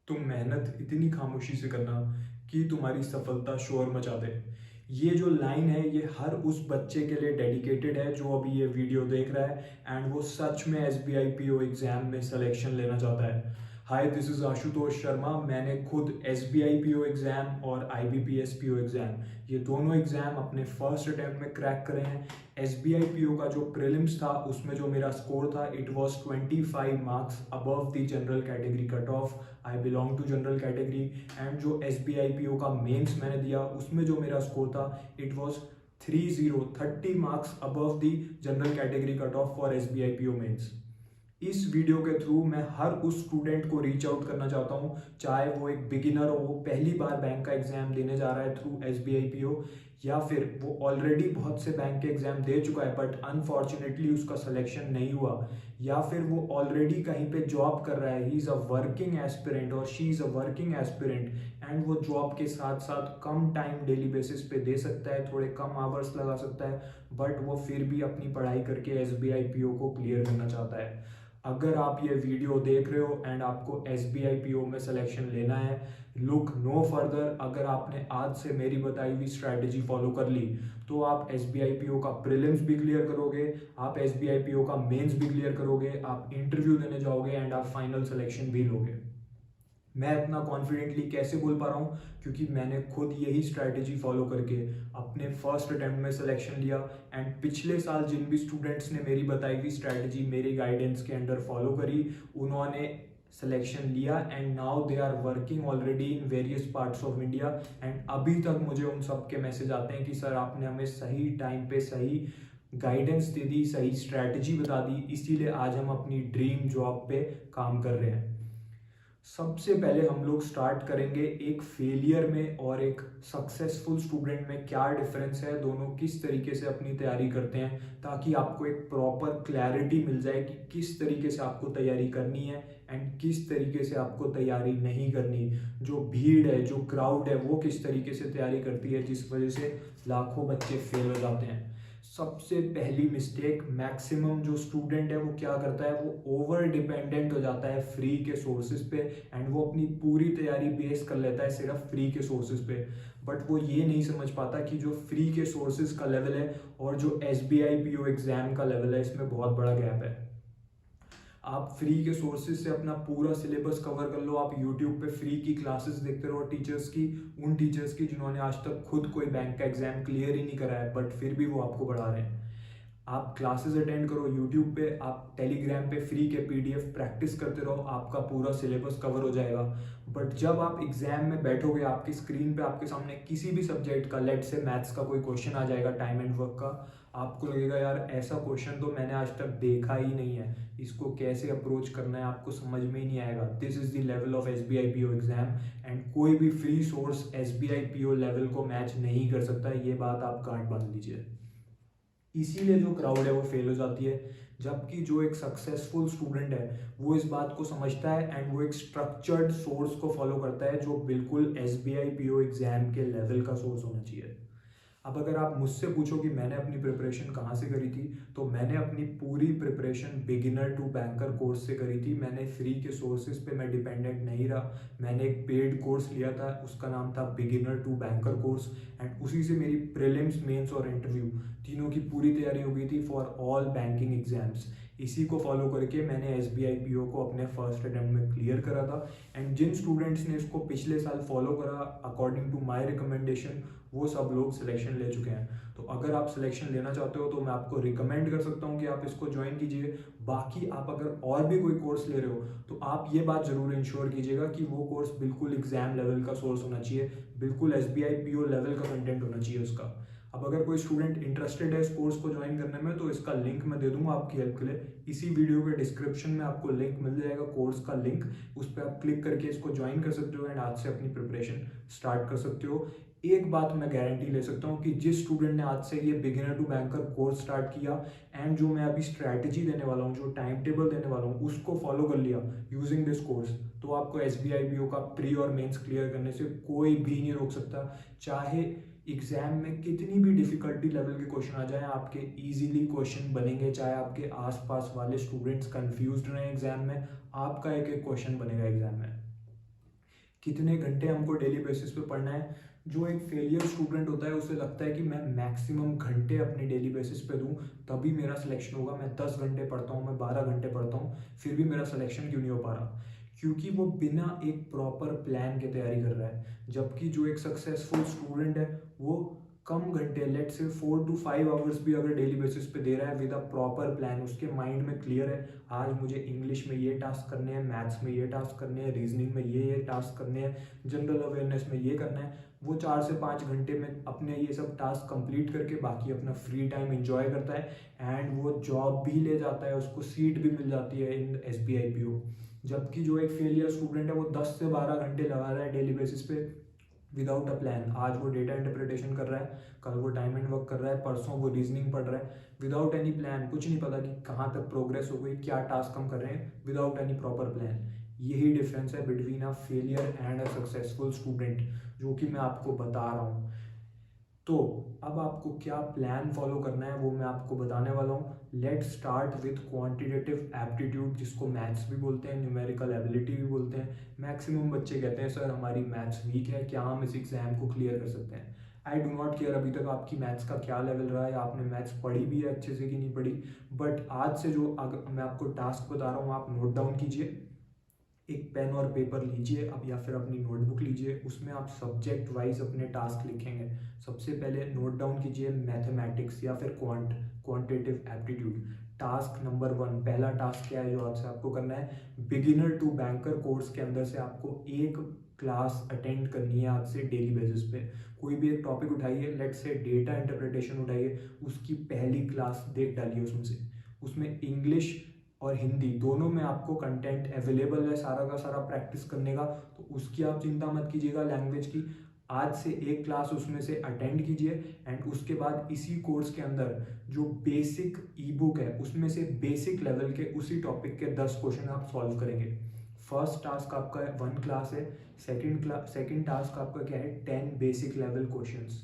तुम मेहनत इतनी खामोशी से करना कि तुम्हारी सफलता शोर मचा दे। ये जो लाइन है ये हर उस बच्चे के लिए डेडिकेटेड है जो अभी ये वीडियो देख रहा है एंड वो सच में SBI PO एग्जाम में सिलेक्शन लेना चाहता है। हाय, दिस इज आशुतोष शर्मा। मैंने खुद SBI PO एग्जाम और IBPS PO एग्जाम ये दोनों एग्जाम अपने फर्स्ट अटेम्प्ट में क्रैक करे हैं। SBI PO का जो प्रीलिम्स था उसमें जो मेरा स्कोर था it was 25 marks above the general category cut off. I belong to general category. And जो SBI PO का मेंस मैंने दिया उसमें जो मेरा स्कोर था it was 30 marks above the general category cut off for SBI PO mains. इस video के थ्रू मैं हर उस स्टूडेंट को रीच आउट करना चाहता हूँ, चाहे वो एक बिगिनर हो, वो पहली बार बैंक का एग्जाम देने जा रहा है थ्रू SBI PO, या फिर वो ऑलरेडी बहुत से बैंक के एग्जाम दे चुका है बट अनफॉर्चुनेटली उसका सिलेक्शन नहीं हुआ, या फिर वो ऑलरेडी कहीं पे जॉब कर रहा है, he is a working aspirant और she is a working aspirant and वो जॉब के साथ साथ कम टाइम डेली बेसिस पे दे सकता है, थोड़े कम आवर्स लगा सकता है, बट वो फिर भी अपनी पढ़ाई करके SBI PO को क्लियर करना चाहता है। अगर आप ये वीडियो देख रहे हो एंड आपको SBI PO में सिलेक्शन लेना है, लुक नो फर्दर। अगर आपने आज से मेरी बताई हुई स्ट्रैटेजी फॉलो कर ली तो आप SBI PO का प्रीलिम्स भी क्लियर करोगे, आप SBI PO का मेंस भी क्लियर करोगे, आप इंटरव्यू देने जाओगे एंड आप फाइनल सिलेक्शन भी लोगे। मैं इतना कॉन्फिडेंटली कैसे बोल पा रहा हूँ? क्योंकि मैंने खुद यही स्ट्रैटेजी फॉलो करके अपने फर्स्ट अटेम्प्ट में सिलेक्शन लिया एंड पिछले साल जिन भी स्टूडेंट्स ने मेरी बताई हुई स्ट्रैटेजी मेरे गाइडेंस के अंडर फॉलो करी उन्होंने सिलेक्शन लिया and now they are working already in various parts of India. And अभी तक मुझे उन सब के मैसेज आते हैं कि सर आपने हमें सही टाइम पे सही गाइडेंस दे दी, सही स्ट्रैटेजी बता दी, इसीलिए आज हम अपनी ड्रीम जॉब पे काम कर रहे हैं। सबसे पहले हम लोग स्टार्ट करेंगे एक फेलियर में और एक सक्सेसफुल स्टूडेंट में क्या डिफरेंस है, दोनों किस तरीके से अपनी तैयारी करते हैं, ताकि आपको एक प्रॉपर क्लैरिटी मिल जाए कि किस तरीके से आपको तैयारी करनी है एंड किस तरीके से आपको तैयारी नहीं करनी। जो भीड़ है, जो क्राउड है, वो किस तरीके से तैयारी करती है जिस वजह से लाखों बच्चे फेल हो जाते हैं। सबसे पहली मिस्टेक, मैक्सिमम जो स्टूडेंट है वो क्या करता है, वो ओवर डिपेंडेंट हो जाता है फ्री के सोर्सेज पे एंड वो अपनी पूरी तैयारी बेस कर लेता है सिर्फ फ्री के सोर्सेज पे। बट वो ये नहीं समझ पाता कि जो फ्री के सोर्सेज का लेवल है और जो SBI PO एग्जाम का लेवल है इसमें बहुत बड़ा गैप है। आप फ्री के सोर्सेज से अपना पूरा सिलेबस कवर कर लो, आप यूट्यूब पे फ्री की क्लासेस देखते रहो टीचर्स की, उन टीचर्स की जिन्होंने आज तक खुद कोई बैंक का एग्जाम क्लियर ही नहीं करा है बट फिर भी वो आपको पढ़ा रहे हैं। आप क्लासेस अटेंड करो यूट्यूब पे, आप टेलीग्राम पे फ्री के PDF प्रैक्टिस करते रहो, आपका पूरा सिलेबस कवर हो जाएगा। बट जब आप एग्जाम में बैठोगे आपकी स्क्रीन पे आपके सामने किसी भी सब्जेक्ट का, लेट से मैथ्स का कोई क्वेश्चन आ जाएगा टाइम एंड वर्क का, आपको लगेगा यार ऐसा क्वेश्चन तो मैंने आज तक देखा ही नहीं है, इसको कैसे अप्रोच करना है आपको समझ में ही नहीं आएगा। This is the level of SBI PO exam and कोई भी free source SBI PO level को मैच नहीं कर सकता, ये बात आप गांठ बांध लीजिए। इसीलिए जो क्राउड है वो फेल हो जाती है, जबकि जो एक सक्सेसफुल स्टूडेंट है वो इस बात को समझता है एंड वो एक स्ट्रक्चर्ड सोर्स को फॉलो करता है जो बिल्कुल SBI PO एग्जाम के लेवल का सोर्स होना चाहिए। अब अगर आप मुझसे पूछो कि मैंने अपनी प्रिपरेशन कहाँ से करी थी, तो मैंने अपनी पूरी preparation beginner to banker course से करी थी। मैंने फ्री के सोर्सेज पे मैं डिपेंडेंट नहीं रहा, मैंने एक पेड कोर्स लिया था, उसका नाम था beginner to banker course and उसी से मेरी प्रीलिम्स, मेंस और इंटरव्यू तीनों की पूरी तैयारी हो गई थी फॉर ऑल बैंकिंग एग्जाम्स। इसी को फॉलो करके मैंने SBI PO को अपने फर्स्ट अटेम्प्ट में क्लियर करा था एंड जिन स्टूडेंट्स ने इसको पिछले साल फॉलो करा अकॉर्डिंग टू माय रिकमेंडेशन वो सब लोग सिलेक्शन ले चुके हैं। तो अगर आप सिलेक्शन लेना चाहते हो तो मैं आपको रिकमेंड कर सकता हूँ कि आप इसको ज्वाइन कीजिए। बाकी आप अगर और भी कोई कोर्स ले रहे हो तो आप ये बात जरूर इंश्योर कीजिएगा कि वो कोर्स बिल्कुल एग्जाम लेवल का सोर्स होना चाहिए, बिल्कुल SBI PO लेवल का कंटेंट होना चाहिए उसका। अब अगर कोई स्टूडेंट इंटरेस्टेड है इस कोर्स को ज्वाइन करने में तो इसका लिंक मैं दे दूंगा आपकी हेल्प के लिए। इसी वीडियो के डिस्क्रिप्शन में आपको लिंक मिल जाएगा, कोर्स का लिंक, उस पर आप क्लिक करके इसको ज्वाइन कर सकते हो एंड आज से अपनी प्रिपरेशन स्टार्ट कर सकते हो। एक बात मैं गारंटी ले सकता हूँ कि जिस स्टूडेंट ने आज से ये beginner to banker course start किया एंड जो मैं अभी स्ट्रैटेजी देने वाला हूँ, जो टाइम टेबल देने वाला हूँ, उसको फॉलो कर लिया यूजिंग दिस कोर्स, तो आपको SBI PO का प्री और मेंस क्लियर करने से कोई भी नहीं रोक सकता। चाहे एग्जाम में कितनी भी डिफिकल्टी लेवल के क्वेश्चन आ जाए, आपके इजीली क्वेश्चन बनेंगे, चाहे आपके आसपास वाले स्टूडेंट्स कंफ्यूज्ड रहे एग्जाम में, आपका एक एक क्वेश्चन बनेगा एग्जाम में। कितने घंटे हमको डेली बेसिस पे पढ़ना है। जो एक फेलियर स्टूडेंट होता है उसे लगता है कि मैं मैक्सिमम घंटे अपने डेली बेसिस पे दूं तभी मेरा सिलेक्शन होगा। मैं 10 घंटे पढ़ता हूँ, मैं 12 घंटे पढ़ता हूँ, फिर भी मेरा सिलेक्शन क्यों नहीं हो पा रहा? क्योंकि वो बिना एक प्रॉपर प्लान के तैयारी कर रहा है। जबकि जो एक सक्सेसफुल स्टूडेंट है वो कम घंटे, लेट से 4 to 5 आवर्स भी अगर डेली बेसिस पे दे रहा है विद अ प्रॉपर प्लान, उसके माइंड में क्लियर है आज मुझे इंग्लिश में ये टास्क करने हैं, मैथ्स में ये टास्क करने हैं, रीजनिंग में ये टास्क करने हैं, जनरल अवेयरनेस में ये करना है, वो 4 से 5 घंटे में अपने ये सब टास्क कंप्लीट करके बाकी अपना फ्री टाइम एंजॉय करता है एंड वो जॉब भी ले जाता है, उसको सीट भी मिल जाती है इन SBI PO। जबकि जो एक फेलियर स्टूडेंट है वो 10 से 12 घंटे लगा रहा है डेली बेसिस पे विदाउट अ प्लान। आज वो डेटा इंटरप्रिटेशन कर रहा है, कल वो टाइम एंड वर्क कर रहा है, परसों वो रीजनिंग पढ़ रहा है विदाउट एनी प्लान। कुछ नहीं पता कि कहाँ तक प्रोग्रेस हो गई, क्या टास्क हम कर रहे हैं, विदाउट एनी प्रॉपर प्लान। यही डिफरेंस है between a failure and a successful student, जो कि मैं आपको बता रहा हूँ। तो अब आपको क्या प्लान फॉलो करना है वो मैं आपको बताने वाला हूँ। Let start with quantitative aptitude, जिसको मैथ्स भी बोलते हैं, न्यूमेरिकल एबिलिटी भी बोलते हैं। मैक्सिमम बच्चे कहते हैं सर हमारी मैथ्स वीक है, क्या हम इस एग्जाम को क्लियर कर सकते हैं? आई डू नॉट केयर अभी तक आपकी मैथ्स का क्या लेवल रहा है, आपने मैथ्स पढ़ी भी है अच्छे से कि नहीं पढ़ी, बट आज से जो अगर मैं आपको टास्क बता रहा हूँ आप नोट डाउन कीजिए। एक पेन और पेपर लीजिए अब या फिर अपनी नोटबुक लीजिए, उसमें आप सब्जेक्ट वाइज अपने टास्क लिखेंगे। सबसे पहले नोट डाउन कीजिए मैथमेटिक्स या फिर क्वांटिटेटिव एप्टीट्यूड। टास्क नंबर 1, पहला टास्क क्या है जो आज से आपको करना है? बिगिनर टू बैंकर कोर्स के अंदर से आपको एक क्लास अटेंड करनी है आज से डेली बेसिस पे। कोई भी एक टॉपिक उठाइए, लेट्स से डेटा इंटरप्रिटेशन उठाइए, उसकी पहली क्लास देख डालिए उसमें से। उसमें इंग्लिश और हिंदी दोनों में आपको कंटेंट अवेलेबल है सारा का सारा प्रैक्टिस करने का, तो उसकी आप चिंता मत कीजिएगा लैंग्वेज की। आज से एक क्लास उसमें से अटेंड कीजिए एंड उसके बाद इसी कोर्स के अंदर जो बेसिक ई बुक है उसमें से बेसिक लेवल के उसी टॉपिक के 10 क्वेश्चन आप सॉल्व करेंगे। फर्स्ट टास्क आपका 1 क्लास है, सेकंड टास्क आपका क्या है? 10 basic level questions.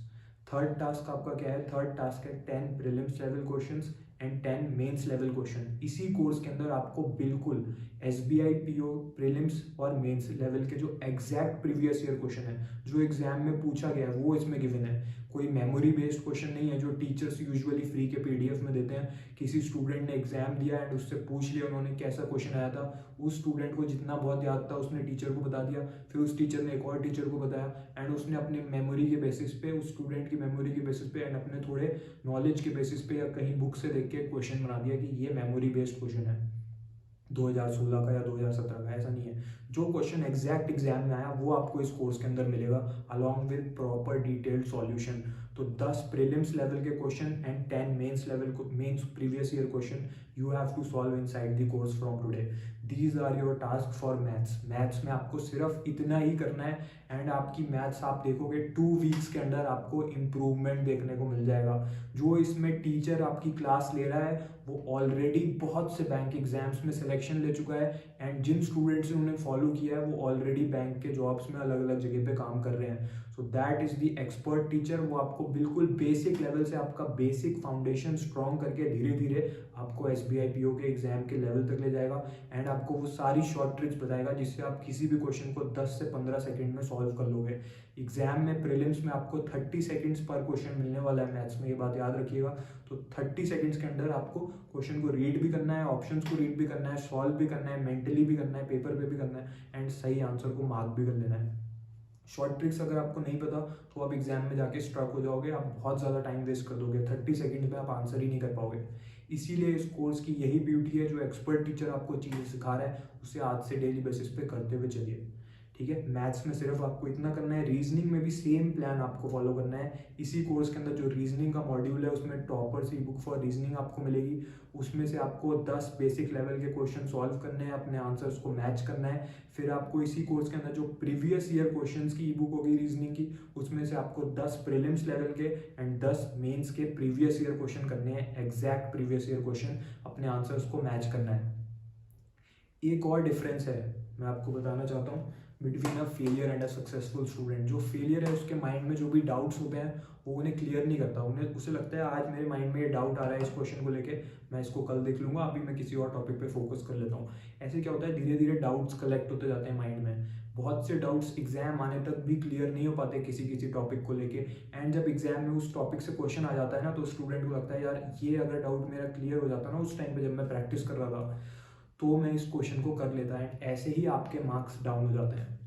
Third task आपका क्या है? थर्ड टास्क है 10 prelims level questions and 10 mains level question. इसी कोर्स के अंदर आपको बिल्कुल SBI PO प्रीलिम्स और मेंस लेवल के जो एग्जैक्ट प्रीवियस ईयर क्वेश्चन है जो एग्जाम में पूछा गया है वो इसमें गिवन है। कोई मेमोरी बेस्ड क्वेश्चन नहीं है जो टीचर्स यूजुअली फ्री के PDF में देते हैं। किसी स्टूडेंट ने एग्जाम दिया एंड उससे पूछ लिया उन्होंने कैसा क्वेश्चन आया था, उस स्टूडेंट को जितना बहुत याद था उसने टीचर को बता दिया, फिर उस टीचर ने एक और टीचर को बताया एंड उसने अपने मेमोरी के बेसिस पे, उस स्टूडेंट की मेमोरी के बेसिस पे एंड अपने थोड़े नॉलेज के बेसिस पे या कहीं बुक से देख के क्वेश्चन बना दिया कि ये मेमोरी बेस्ड क्वेश्चन है 2016 का या 2017 का। ऐसा नहीं है, जो क्वेश्चन एग्जैक्ट एग्जाम में आया वो आपको इस कोर्स के अंदर मिलेगा along with proper detailed solution. तो 10 प्रीलिम्स लेवल के question and 10 mains level mains previous year question you have to solve inside the course from today. These are your task for maths. Maths में आपको सिर्फ इतना ही करना है and आपकी maths आप देखोगे 2 वीक्स के अंदर आपको इम्प्रूवमेंट देखने को मिल जाएगा। जो इसमें टीचर आपकी क्लास ले रहा है वो ऑलरेडी बहुत से बैंक एग्जाम्स में सिलेक्शन ले चुका है एंड जिन स्टूडेंट्स ने उन्हें फॉलो किया है वो ऑलरेडी बैंक के जॉब्स में अलग अलग जगह पे काम कर रहे हैं। So that is the expert teacher. वो आपको बिल्कुल बेसिक लेवल से आपका बेसिक फाउंडेशन स्ट्रॉन्ग करके धीरे धीरे आपको SBI PO के एग्जाम के लेवल तक ले जाएगा एंड आपको वो सारी शॉर्ट ट्रिक्स बताएगा जिससे आप किसी भी क्वेश्चन को 10 से 15 सेकंड में सॉल्व कर लोगे। एग्जाम में प्रीलिम्स में आपको 30 सेकंड्स पर क्वेश्चन मिलने वाला है मैथ्स में, ये बात याद रखिएगा। तो 30 सेकंड्स के अंदर आपको क्वेश्चन को रीड भी करना है, ऑप्शंस को रीड भी करना है, सॉल्व भी करना है, मेंटली भी करना है, पेपर पे भी करना है एंड सही आंसर को मार्क भी कर लेना है। शॉर्ट ट्रिक्स अगर आपको नहीं पता तो आप एग्जाम में जाके स्ट्रक हो जाओगे, आप बहुत ज़्यादा टाइम वेस्ट कर दोगे, 30 सेकंड में आप आंसर ही नहीं कर पाओगे। इसीलिए इस कोर्स की यही ब्यूटी है, जो एक्सपर्ट टीचर आपको चीज़ें सिखा रहा है उसे आज से डेली बेसिस पे करते हुए चलिए। ठीक है, मैथ्स में सिर्फ आपको इतना करना है, रीजनिंग में भी सेम प्लान आपको फॉलो करना है। इसी कोर्स के अंदर जो रीजनिंग का मॉड्यूल है उसमें toppers E book for reasoning आपको मिलेगी, उसमें से आपको 10 बेसिक लेवल के क्वेश्चन सॉल्व करने हैं, अपने आंसर्स को मैच करना है। फिर आपको इसी कोर्स के अंदर जो प्रीवियस ईयर क्वेश्चंस की ई बुक होगी रीजनिंग की, उसमें से आपको 10 प्रीलिम्स लेवल के एंड 10 मेंस के प्रीवियस ईयर क्वेश्चन करने हैं, एग्जैक्ट प्रीवियस ईयर क्वेश्चन, अपने आंसर्स को मैच करना है। एक और डिफरेंस है मैं आपको बताना चाहता हूँ, between a failure and a successful student. जो फेलियर है उसके माइंड में जो भी डाउट्स होते हैं वो उन्हें क्लियर नहीं करता, उसे लगता है आज मेरे माइंड में ये डाउट आ रहा है इस क्वेश्चन को लेके, मैं इसको कल देख लूंगा, अभी मैं किसी और टॉपिक पे फोकस कर लेता हूँ। ऐसे क्या होता है, धीरे धीरे डाउट्स कलेक्ट होते जाते हैं माइंड में। बहुत से डाउट्स एग्जाम आने तक भी क्लियर नहीं हो पाते किसी किसी टॉपिक को लेके, एंड जब एग्जाम में उस टॉपिक से क्वेश्चन आ जाता है ना, तो स्टूडेंट को लगता है यार ये अगर डाउट मेरा क्लियर हो जाता ना उस टाइम पे जब मैं प्रैक्टिस कर रहा था, तो मैं इस क्वेश्चन को कर लेता है। ऐसे ही आपके मार्क्स डाउन हो जाते हैं।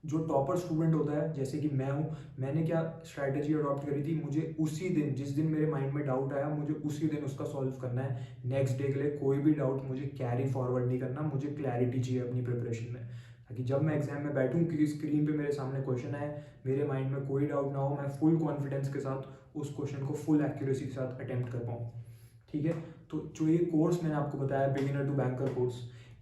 जो टॉपर स्टूडेंट होता है जैसे कि मैं हूँ, मैंने क्या स्ट्रैटेजी अडॉप्ट करी थी, मुझे उसी दिन जिस दिन मेरे माइंड में डाउट आया मुझे उसी दिन उसका सॉल्व करना है। नेक्स्ट डे के लिए कोई भी डाउट मुझे कैरी फॉरवर्ड नहीं करना, मुझे क्लैरिटी चाहिए अपनी प्रिपरेशन में, ताकि जब मैं एग्जाम में बैठूँ कि स्क्रीन पे मेरे सामने क्वेश्चन आए, मेरे माइंड में कोई डाउट ना हो, मैं फुल कॉन्फिडेंस के साथ उस क्वेश्चन को फुल एक्यूरेसी के साथ अटेम्प्ट कर पाऊँ। ठीक है, तो जो ये कोर्स मैंने आपको बताया बिगिनर टू बैंकर कोर्स,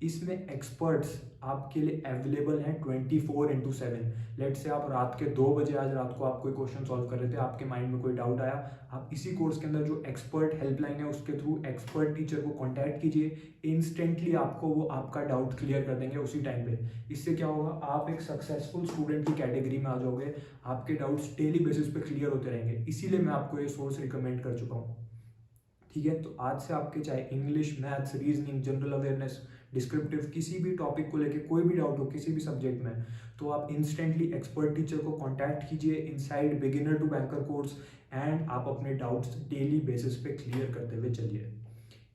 इसमें एक्सपर्ट्स आपके लिए अवेलेबल हैं 24/7। लेट से आप रात के 2 बजे आज रात को आप कोई क्वेश्चन सॉल्व कर रहे थे, आपके माइंड में कोई डाउट आया, आप इसी कोर्स के अंदर जो एक्सपर्ट हेल्पलाइन है उसके थ्रू एक्सपर्ट टीचर को कॉन्टैक्ट कीजिए, इंस्टेंटली आपको वो आपका डाउट क्लियर कर देंगे उसी टाइम पे। इससे क्या होगा, आप एक सक्सेसफुल स्टूडेंट की कैटेगरी में आ जाओगे, आपके डाउट्स डेली बेसिस पे क्लियर होते रहेंगे। इसीलिए मैं आपको ये सोर्स रिकमेंड कर चुका हूँ। ठीक है, तो आज से आपके चाहे English, maths, reasoning, general awareness, descriptive, किसी भी टॉपिक को लेके कोई भी डाउट हो किसी भी सब्जेक्ट में, तो आप इंस्टेंटली एक्सपर्ट टीचर को कांटेक्ट कीजिए inside beginner to banker course, and आप अपने डाउट्स डेली बेसिस पे क्लियर करते हुए चलिए।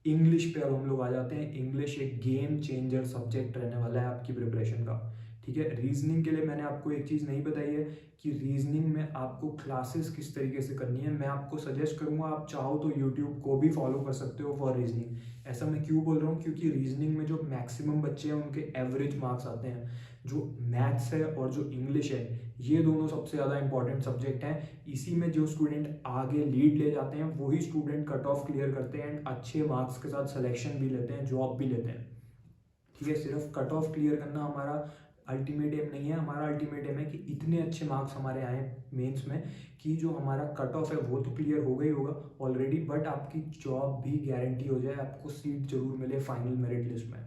इंग्लिश पे अब हम लोग आ जाते हैं। इंग्लिश एक गेम चेंजर सब्जेक्ट रहने वाला है आपकी प्रिपरेशन का। ठीक है, रीजनिंग के लिए मैंने आपको एक चीज़ नहीं बताई है कि रीजनिंग में आपको क्लासेस किस तरीके से करनी है। मैं आपको सजेस्ट करूंगा, आप चाहो तो यूट्यूब को भी फॉलो कर सकते हो फॉर रीजनिंग। ऐसा मैं क्यों बोल रहा हूँ, क्योंकि रीजनिंग में जो मैक्सिमम बच्चे हैं उनके एवरेज मार्क्स आते हैं। जो मैथ्स है और जो इंग्लिश है, ये दोनों सबसे ज़्यादा इंपॉर्टेंट सब्जेक्ट हैं। इसी में जो स्टूडेंट आगे लीड ले जाते हैं वही स्टूडेंट कट ऑफ क्लियर करते हैं एंड अच्छे मार्क्स के साथ सिलेक्शन भी लेते हैं, जॉब भी लेते हैं। ठीक है, सिर्फ कट ऑफ क्लियर करना हमारा अल्टीमेट एम नहीं है। हमारा अल्टीमेट एम है कि इतने अच्छे मार्क्स हमारे आए मेंस में कि जो हमारा कट ऑफ है वो तो क्लियर हो गई होगा ऑलरेडी, बट आपकी जॉब भी गारंटी हो जाए, आपको सीट जरूर मिले फाइनल मेरिट लिस्ट में।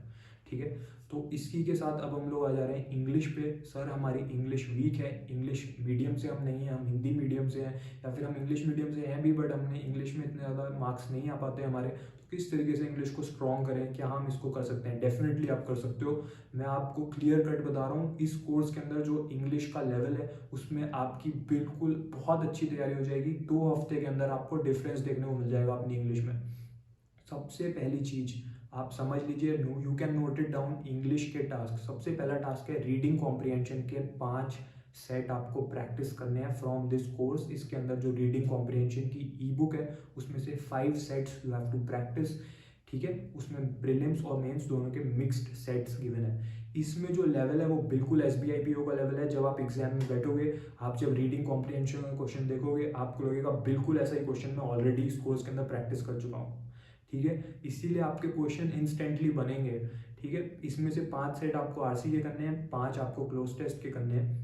ठीक है, तो इसी के साथ अब हम लोग आ जा रहे हैं इंग्लिश पे। सर हमारी इंग्लिश वीक है, इंग्लिश मीडियम से हम नहीं हैं, हम हिंदी मीडियम से हैं, या फिर हम इंग्लिश मीडियम से हैं भी बट हमने इंग्लिश में इतने ज़्यादा मार्क्स नहीं आ पाते हमारे, तो किस तरीके से इंग्लिश को स्ट्रॉन्ग करें, क्या हम इसको कर सकते हैं? डेफिनेटली आप कर सकते हो। मैं आपको क्लियर कट बता रहा हूँ, इस कोर्स के अंदर जो इंग्लिश का लेवल है उसमें आपकी बिल्कुल बहुत अच्छी तैयारी हो जाएगी। 2 हफ्ते के अंदर आपको डिफरेंस देखने को मिल जाएगा अपनी इंग्लिश में। सबसे पहली चीज आप समझ लीजिए, you can note it down, English के टास्क। सबसे पहला टास्क है रीडिंग कॉम्प्रिहेंशन के 5 सेट आपको प्रैक्टिस करने हैं फ्रॉम दिस कोर्स। इसके अंदर जो रीडिंग कॉम्प्रिहेंशन की ई बुक है उसमें से 5 sets you have to practice. ठीक है, उसमें प्रीलिम्स और मेंस दोनों के मिक्स्ड सेट्स गिवन है। इसमें जो लेवल है वो बिल्कुल SBIPO का लेवल है। जब आप एग्जाम में बैठोगे, आप जब रीडिंग कॉम्प्रिहेंशन का क्वेश्चन देखोगे, आपको लगेगा बिल्कुल ऐसा ही क्वेश्चन मैं ऑलरेडी इस कोर्स के अंदर प्रैक्टिस कर चुका हूँ। ठीक है, इसीलिए आपके क्वेश्चन इंस्टेंटली बनेंगे। ठीक है, इसमें से 5 सेट आपको RC के करने हैं, 5 आपको क्लोज टेस्ट के करने हैं।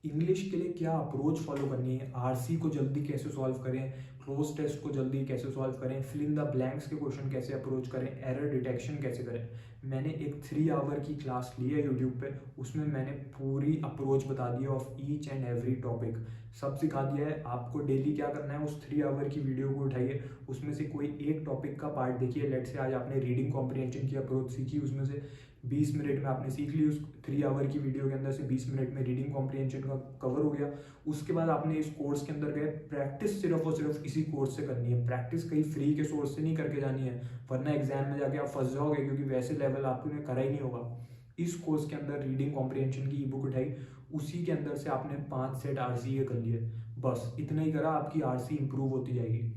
इंग्लिश के लिए क्या अप्रोच फॉलो करनी है, RC को जल्दी कैसे सॉल्व करें, क्लोज टेस्ट को जल्दी कैसे सॉल्व करें, फिल इन द ब्लैंक्स के क्वेश्चन कैसे अप्रोच करें, एरर डिटेक्शन कैसे करें। मैंने एक 3 आवर की क्लास ली है यूट्यूब पे, उसमें मैंने पूरी अप्रोच बता दी है of each and every topic, सब सिखा दिया है। आपको डेली क्या करना है, उस 3 आवर की वीडियो को उठाइए, उसमें से कोई एक टॉपिक का पार्ट देखिए। लेट से आज आपने रीडिंग कॉम्प्रिहेंशन की अप्रोच सीखी, उसमें से 20 मिनट में आपने सीख ली, उस 3 आवर की वीडियो के अंदर से 20 मिनट में रीडिंग कॉम्प्रिहेंशन का कवर हो गया। उसके बाद आपने इस कोर्स के अंदर गए, प्रैक्टिस सिर्फ और सिर्फ इसी कोर्स से करनी है। प्रैक्टिस कहीं फ्री के सोर्स से नहीं करके जानी है, वरना एग्जाम में जाके आप फंस जाओगे, क्योंकि वैसे लेवल आपने करा ही नहीं होगा। इस कोर्स के अंदर रीडिंग कॉम्प्रिहेंशन की ई बुक उठाई, उसी के अंदर से आपने 5 सेट RC के कर लिए, बस इतना ही करा, आपकी RC इंप्रूव होती जाएगी।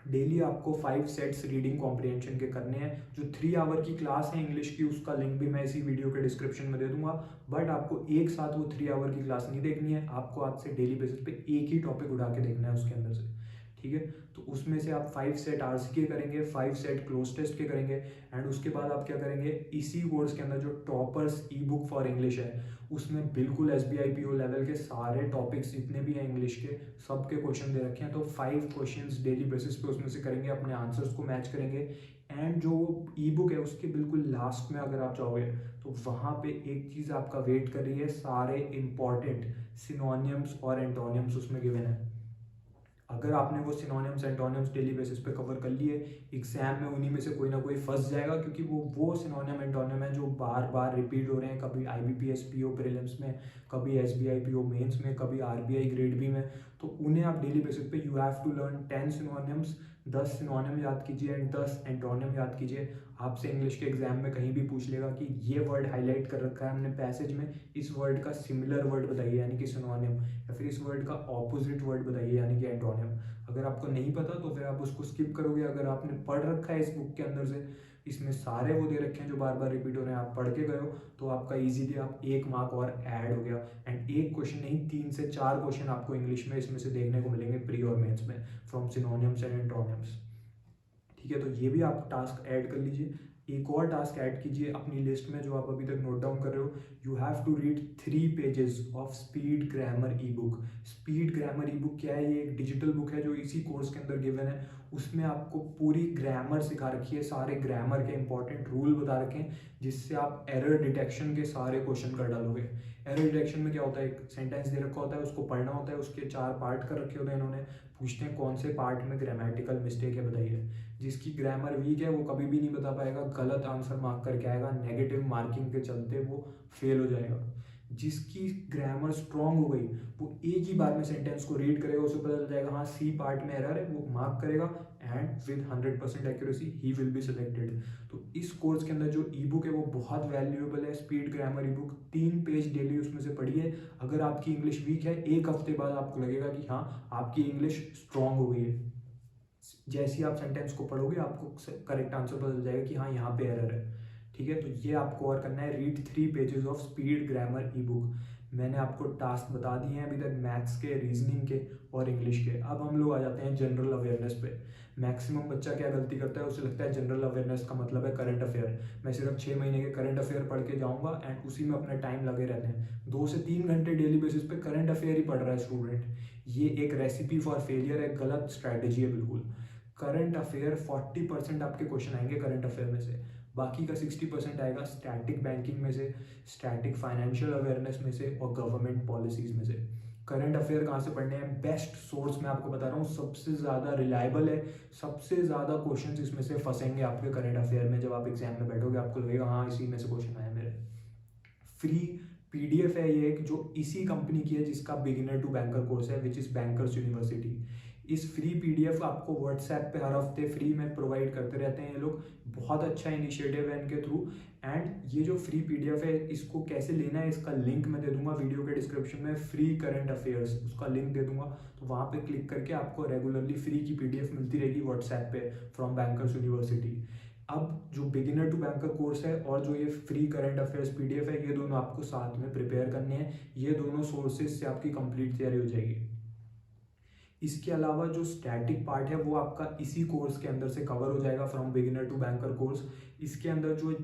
डेली आपको 5 सेट्स रीडिंग कॉम्प्रिहेंशन के करने हैं। जो 3 आवर की क्लास है इंग्लिश की, उसका लिंक भी मैं इसी वीडियो के डिस्क्रिप्शन में दे दूंगा, बट आपको एक साथ वो 3 आवर की क्लास नहीं देखनी है, आपको आज से डेली बेसिस पे एक ही टॉपिक उठा के देखना है उसके अंदर से। ठीक है। तो उसमें से आप 5 सेट आरसी के करेंगे, 5 सेट क्लोज टेस्ट के करेंगे, एंड उसके बाद आप क्या करेंगे, इसी कोर्स के अंदर जो toppers E book for English है उसमें बिल्कुल SBI PO लेवल के सारे टॉपिक्स जितने भी हैं इंग्लिश के, सबके क्वेश्चन दे रखे हैं। तो 5 क्वेश्चंस डेली बेसिस पे उसमें से करेंगे, अपने आंसर्स को मैच करेंगे, एंड जो ई बुक है उसके बिल्कुल लास्ट में अगर आप जाओगे तो वहाँ पे एक चीज़ आपका वेट कर रही है, सारे इंपॉर्टेंट सिनोनिम्स और एंटोनिम्स उसमें गिवन है। अगर आपने वो सिनोनिम्स एंटोनिम्स डेली बेसिस पे कवर कर लिए, एग्जाम में उन्हीं में से कोई ना कोई फंस जाएगा, क्योंकि वो सिनोनिम एंटोनिम है जो बार बार रिपीट हो रहे हैं, कभी IBPS PO प्रीलिम्स में, कभी SBI PO मेंस में, कभी RBI ग्रेड बी में। तो उन्हें आप डेली बेसिस पे you have to learn 10 synonyms, 10 synonym याद कीजिए एंड 10 एंटोनिम याद कीजिए। आपसे इंग्लिश के एग्जाम में कहीं भी पूछ लेगा कि ये वर्ड हाईलाइट कर रखा है हमने पैसेज में, इस वर्ड का सिमिलर वर्ड बताइए यानी कि सिनोनिम, या फिर इस वर्ड का ऑपोजिट वर्ड बताइए यानी कि एंटोनिम। अगर आपको नहीं पता तो फिर आप उसको स्किप करोगे। अगर आपने पढ़ रखा है इस बुक के अंदर से, इसमें सारे वो दे रखे हैं जो बार बार रिपीट हो रहे हैं, आप पढ़ के गए हो, तो आपका इजीली आप 1 मार्क और ऐड हो गया। एंड एक क्वेश्चन नहीं, 3 से 4 क्वेश्चन आपको इंग्लिश में इसमें से देखने को मिलेंगे प्री और मेंस में, फ्रॉम सिनोनिम्स एंड एंटोनिम्स। ठीक है, तो ये भी आप टास्क ऐड कर लीजिए। एक और टास्क ऐड कीजिए अपनी लिस्ट में जो आप अभी तक नोट डाउन कर रहे हो, you have to read 3 pages of speed grammar e book. Speed grammar e book क्या है, ये एक डिजिटल बुक है जो इसी कोर्स के अंदर गिवन है। उसमें आपको पूरी ग्रामर सिखा रखी है, सारे ग्रामर के इंपॉर्टेंट रूल बता रखे हैं, जिससे आप एरर डिटेक्शन के सारे क्वेश्चन कर डालोगे। एरर डिटेक्शन में क्या होता है, एक सेंटेंस दे रखा होता है, उसको पढ़ना होता है, उसके 4 पार्ट कर रखे होते हैं इन्होंने, पूछते हैं कौन से पार्ट में ग्रामेटिकल मिस्टेक है बताइए। जिसकी ग्रामर वीक है वो कभी भी नहीं बता पाएगा, गलत आंसर मार्क करके आएगा, नेगेटिव मार्किंग के चलते वो फेल हो जाएगा। जिसकी ग्रामर स्ट्रांग हो गई वो एक ही बार में सेंटेंस को रीड करेगा, उसे पता चल जाएगा हाँ सी पार्ट में एरर है, वो मार्क करेगा and with 100% accuracy he will be selected. तो इस कोर्स के अंदर जो ई बुक है वो बहुत वैल्यूएबल है, speed grammar e book. 3 page daily उसमें से पढ़िए। अगर आपकी इंग्लिश वीक है, 1 हफ्ते बाद आपको लगेगा कि हाँ आपकी इंग्लिश स्ट्रांग हो गई है। जैसे ही आप सेंटेंस को पढ़ोगे आपको करेक्ट आंसर पता चल जाएगा कि हाँ यहाँ पे एरर है। ठीक है, तो ये आपको और करना है, read 3 pages of speed grammar e book. मैंने आपको टास्क बता दिए हैं अभी तक मैथ्स के, रीजनिंग के और इंग्लिश के। अब हम लोग आ जाते हैं जनरल अवेयरनेस पे। मैक्सिमम बच्चा क्या गलती करता है, उसे लगता है जनरल अवेयरनेस का मतलब है करंट अफेयर। मैं सिर्फ 6 महीने के करंट अफेयर पढ़ के जाऊंगा एंड उसी में अपना टाइम लगे रहते हैं। 2 से 3 घंटे डेली बेसिस पे करंट अफेयर ही पढ़ रहा है स्टूडेंट। ये एक रेसिपी फॉर फेलियर है, गलत स्ट्रैटेजी है बिल्कुल। करंट अफेयर 40% आपके क्वेश्चन आएंगे करंट अफेयर में से, बाकी का 60% आएगा स्टैटिक बैंकिंग में से, स्टैटिक फाइनेंशियल अवेयरनेस में से और गवर्नमेंट पॉलिसीज में से। करंट अफेयर कहाँ से पढ़ने हैं, बेस्ट सोर्स मैं आपको बता रहा हूँ, सबसे ज़्यादा रिलायबल है। सबसे ज़्यादा क्वेश्चंस इसमें से फंसेंगे आपके करंट अफेयर में। जब आप एग्जाम में बैठोगे आपको लगेगा हाँ इसी में से क्वेश्चन आया मेरे। फ्री PDF है ये एक, जो इसी कंपनी की है जिसका बिगिनर टू बैंकर कोर्स है, विच इज़ बैंकर्स यूनिवर्सिटी। इस फ्री PDF आपको व्हाट्सएप पे हर हफ्ते फ्री में प्रोवाइड करते रहते हैं ये लोग। बहुत अच्छा इनिशिएटिव है इनके थ्रू। एंड ये जो फ्री PDF है इसको कैसे लेना है, इसका लिंक मैं दे दूंगा वीडियो के डिस्क्रिप्शन में। फ्री करंट अफेयर्स उसका लिंक दे दूंगा, तो वहाँ पे क्लिक करके आपको रेगुलरली फ्री की PDF मिलती रहेगी व्हाट्सएप पे फ्रॉम बैंकर्स यूनिवर्सिटी। अब जो बिगिनर टू बैंकर कोर्स है और जो ये फ्री करंट अफेयर्स PDF है, ये दोनों आपको साथ में प्रिपेयर करने हैं। ये दोनों सोर्सेज से आपकी कंप्लीट तैयारी हो जाएगी। इसके अलावा जो स्टैटिक पार्ट है वो आपका इसी कोर्स के अंदर से कवर हो जाएगा from beginner to banker course. इसके अंदर जो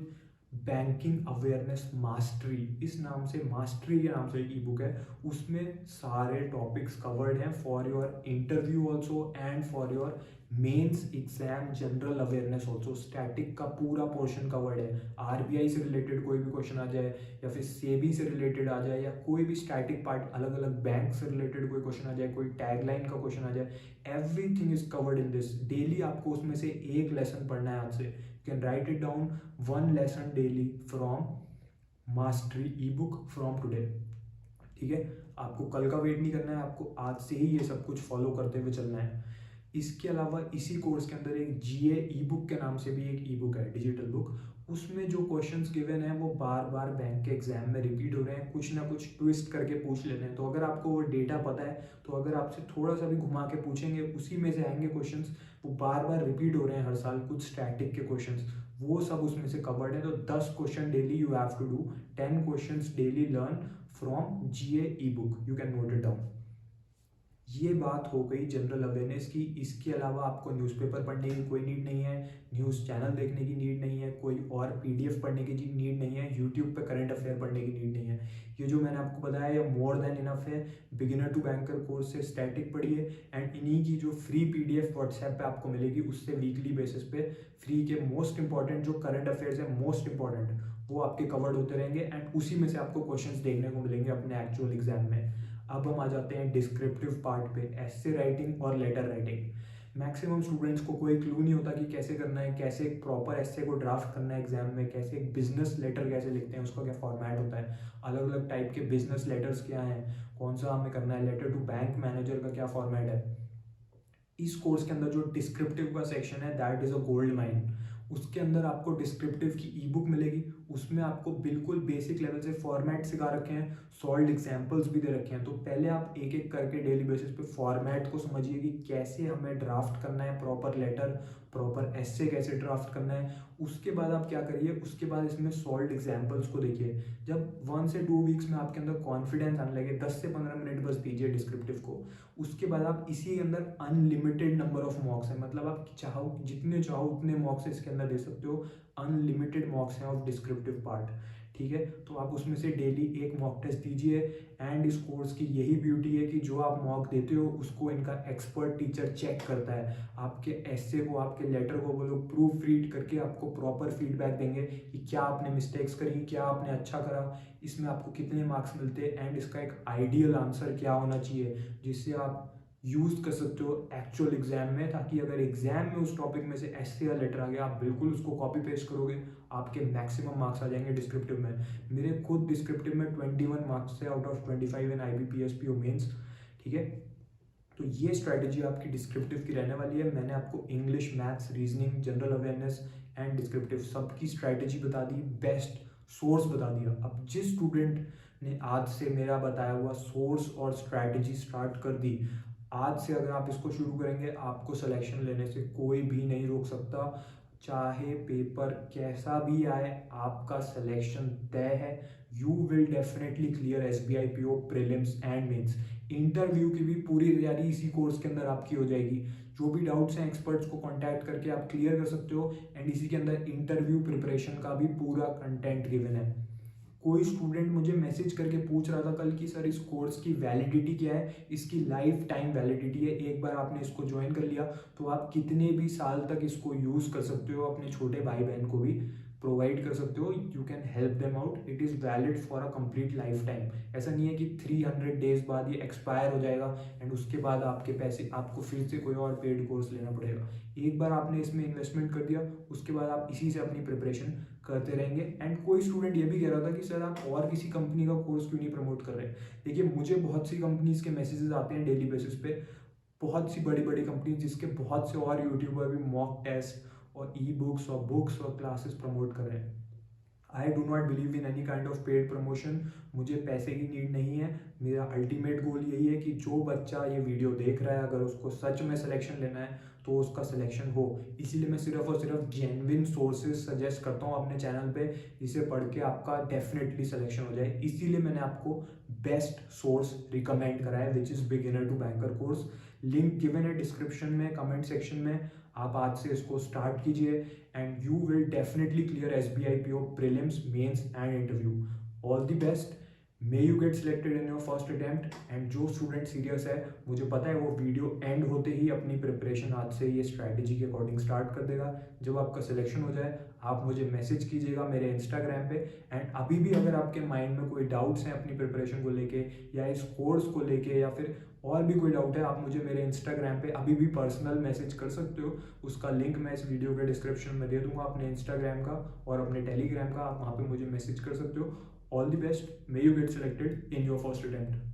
बैंकिंग अवेयरनेस मास्टरी, इस नाम से, मास्टरी के नाम से ई बुक है, उसमें सारे टॉपिक्स कवर्ड हैं for your interview also and for your mains exam general awareness also. Static का पूरा पोर्शन कवर्ड है। RBI से रिलेटेड कोई भी क्वेश्चन आ जाए या फिर सेबी से रिलेटेड आ जाए या कोई भी स्टैटिक पार्ट, अलग अलग बैंक से रिलेटेड कोई क्वेश्चन आ जाए, कोई टैगलाइन का क्वेश्चन आ जाए, everything is covered in this. Daily आपको उसमें से एक लेसन पढ़ना है आज से। You can write it down, 1 lesson daily from mastery E book from today. ठीक है, आपको कल का वेट नहीं करना है, आपको आज से ही ये सब कुछ फॉलो करते हुए चलना है। इसके अलावा इसी कोर्स के अंदर एक GA ई बुक के नाम से भी एक ई बुक है, डिजिटल बुक। उसमें जो क्वेश्चंस गिवन है वो बार बार बैंक के एग्जाम में रिपीट हो रहे हैं, कुछ ना कुछ ट्विस्ट करके पूछ लेते हैं। तो अगर आपको वो डेटा पता है तो अगर आपसे थोड़ा सा भी घुमा के पूछेंगे उसी में से आएंगे क्वेश्चंस। वो बार बार रिपीट हो रहे हैं हर साल, कुछ स्टैटिक के क्वेश्चंस, वो सब उसमें से कवर्ड है। तो 10 question daily you have to do, 10 questions daily learn from GA e book, you can note it down. ये बात हो गई जनरल अवेयरनेस की। इसके अलावा आपको न्यूज़पेपर पढ़ने की कोई नीड नहीं है, न्यूज़ चैनल देखने की नीड नहीं है, कोई और पीडीएफ पढ़ने की नीड नहीं है, यूट्यूब पे करंट अफेयर पढ़ने की नीड नहीं है। ये जो मैंने आपको बताया ये मोर देन इनफ है। बिगिनर टू बैंकर कोर्स से स्टैटिक पढ़िए एंड इन्हीं की जो फ्री पीडीएफ व्हाट्सएप पे आपको मिलेगी, उससे वीकली बेसिस पे फ्री के मोस्ट इंपॉर्टेंट जो करंट अफेयर्स है मोस्ट इंपॉर्टेंट वो आपके कवर्ड होते रहेंगे एंड उसी में से आपको क्वेश्चंस देखने को मिलेंगे अपने एक्चुअल एग्जाम में। अब हम आ जाते हैं डिस्क्रिप्टिव पार्ट पे, एसे राइटिंग और लेटर राइटिंग। मैक्सिमम स्टूडेंट्स को कोई क्लू नहीं होता कि कैसे करना है, कैसे एक प्रॉपर एसे को ड्राफ्ट करना है एग्जाम में, कैसे एक बिजनेस लेटर कैसे लिखते हैं, उसका क्या फॉर्मेट होता है, अलग अलग टाइप के बिजनेस लेटर्स क्या हैं, कौन सा हमें करना है, लेटर टू बैंक मैनेजर का क्या फॉर्मेट है। इस कोर्स के अंदर जो डिस्क्रिप्टिव का सेक्शन है that is a gold mine. उसके अंदर आपको डिस्क्रिप्टिव की ई बुक मिलेगी, उसमें आपको बिल्कुल बेसिक लेवल से फॉर्मेट सिखा रखे हैं, सॉल्व एग्जाम्पल्स भी दे रखे हैं। तो पहले आप एक एक करके डेली बेसिस पे फॉर्मेट को समझिए कि कैसे हमें ड्राफ्ट करना है प्रॉपर लेटर, प्रॉपर एसे कैसे ड्राफ्ट करना है। उसके बाद आप क्या करिए, उसके बाद इसमें सॉल्व एग्जाम्पल्स को देखिए। जब 1 से 2 वीक्स में आपके अंदर कॉन्फिडेंस आने लगे, 10 से 15 मिनट बस दीजिए डिस्क्रिप्टिव को। उसके बाद आप इसी के अंदर अनलिमिटेड नंबर ऑफ मॉक्स है, मतलब आप चाहो जितने चाहो उतने मॉक्स इसके अंदर दे सकते हो। अनलिमिटेड मॉक्स हैं ऑफ डिस्क्रिप्टिव पार्ट, ठीक है। तो आप उसमें से डेली एक मॉक टेस्ट दीजिए एंड इस कोर्स की यही ब्यूटी है कि जो आप मॉक देते हो उसको इनका एक्सपर्ट टीचर चेक करता है। आपके एसे को, आपके लेटर को वो लोग प्रूफ रीड करके आपको प्रॉपर फीडबैक देंगे कि क्या आपने मिस्टेक्स करी, क्या आपने अच्छा करा, इसमें आपको कितने मार्क्स मिलते हैं एंड इसका एक आइडियल आंसर क्या होना चाहिए जिससे आप यूज कर सकते हो एक्चुअल एग्जाम में, ताकि अगर एग्जाम में उस टॉपिक में से एसे या लेटर आ गया आप बिल्कुल उसको कॉपी पेस्ट करोगे, आपके मैक्सिमम मार्क्स आ जाएंगे डिस्क्रिप्टिव में। मेरे खुद डिस्क्रिप्टिव में 21 मार्क्स थे out of 25 in IBPS PO mains, ठीक है। तो ये स्ट्रैटेजी आपकी डिस्क्रिप्टिव की रहने वाली है। मैंने आपको English, maths, reasoning, general awareness and descriptive सबकी स्ट्रैटेजी बता दी, बेस्ट सोर्स बता दिया। अब जिस स्टूडेंट ने आज से मेरा बताया हुआ सोर्स और स्ट्रैटेजी स्टार्ट कर दी, आज से अगर आप इसको शुरू करेंगे आपको सिलेक्शन लेने से कोई भी नहीं रोक सकता। चाहे पेपर कैसा भी आए आपका सिलेक्शन तय है। You will definitely clear SBI PO prelims and mains. Interview की भी पूरी तैयारी इसी कोर्स के अंदर आपकी हो जाएगी। जो भी डाउट्स हैं एक्सपर्ट्स को कांटेक्ट करके आप क्लियर कर सकते हो एंड इसी के अंदर इंटरव्यू प्रिपरेशन का भी पूरा कंटेंट गिवन है। कोई स्टूडेंट मुझे मैसेज करके पूछ रहा था कल कि सर इस कोर्स की वैलिडिटी क्या है। इसकी लाइफ टाइम वैलिडिटी है। एक बार आपने इसको ज्वाइन कर लिया तो आप कितने भी साल तक इसको यूज़ कर सकते हो, अपने छोटे भाई बहन को भी प्रोवाइड कर सकते हो। You can help them out. It is valid for a complete life time. ऐसा नहीं है कि 300 डेज बाद ये एक्सपायर हो जाएगा एंड उसके बाद आपके पैसे आपको फिर से कोई और पेड कोर्स लेना पड़ेगा। एक बार आपने इसमें इन्वेस्टमेंट कर दिया उसके बाद आप इसी से अपनी प्रिपरेशन करते रहेंगे। एंड कोई स्टूडेंट ये भी कह रहा था कि सर आप और किसी कंपनी का कोर्स क्यों नहीं प्रमोट कर रहे। देखिए मुझे बहुत सी कंपनीज के मैसेजेस आते हैं डेली बेसिस पे, बहुत सी बड़ी बड़ी कंपनी जिसके बहुत से और यूट्यूबर भी मॉक टेस्ट और ई बुक्स और बुक्स और क्लासेस प्रमोट कर रहे हैं। I do not believe in any kind of paid promotion. मुझे पैसे की नीड नहीं है। मेरा अल्टीमेट गोल यही है कि जो बच्चा ये वीडियो देख रहा है अगर उसको सच में सिलेक्शन लेना है तो उसका सिलेक्शन हो। इसीलिए मैं सिर्फ और सिर्फ जेन्युइन सोर्सेज सजेस्ट करता हूँ अपने चैनल पे, जिसे पढ़ के आपका डेफिनेटली सिलेक्शन हो जाए। इसीलिए मैंने आपको बेस्ट सोर्स रिकमेंड करा है which is beginner to banker course. Link given है डिस्क्रिप्शन में, कमेंट सेक्शन में। आप आज से इसको स्टार्ट कीजिए and you will definitely clear SBI PO prelims, mains and interview. All the best. May you get selected in your first attempt. And जो student serious है मुझे पता है वो वीडियो एंड होते ही अपनी प्रिपरेशन आज से ये स्ट्रैटेजी के अकॉर्डिंग स्टार्ट कर देगा। जब आपका सिलेक्शन हो जाए आप मुझे मैसेज कीजिएगा मेरे इंस्टाग्राम पे। एंड अभी भी अगर आपके माइंड में कोई डाउट्स हैं अपनी प्रिपरेशन को लेके या इस कोर्स को लेके या फिर और भी कोई डाउट है, आप मुझे मेरे इंस्टाग्राम पे अभी भी पर्सनल मैसेज कर सकते हो। उसका लिंक मैं इस वीडियो के डिस्क्रिप्शन में दे दूंगा, अपने इंस्टाग्राम का और अपने टेलीग्राम का। आप वहाँ पे मुझे मैसेज कर सकते हो। All the best. May you get selected in your first attempt.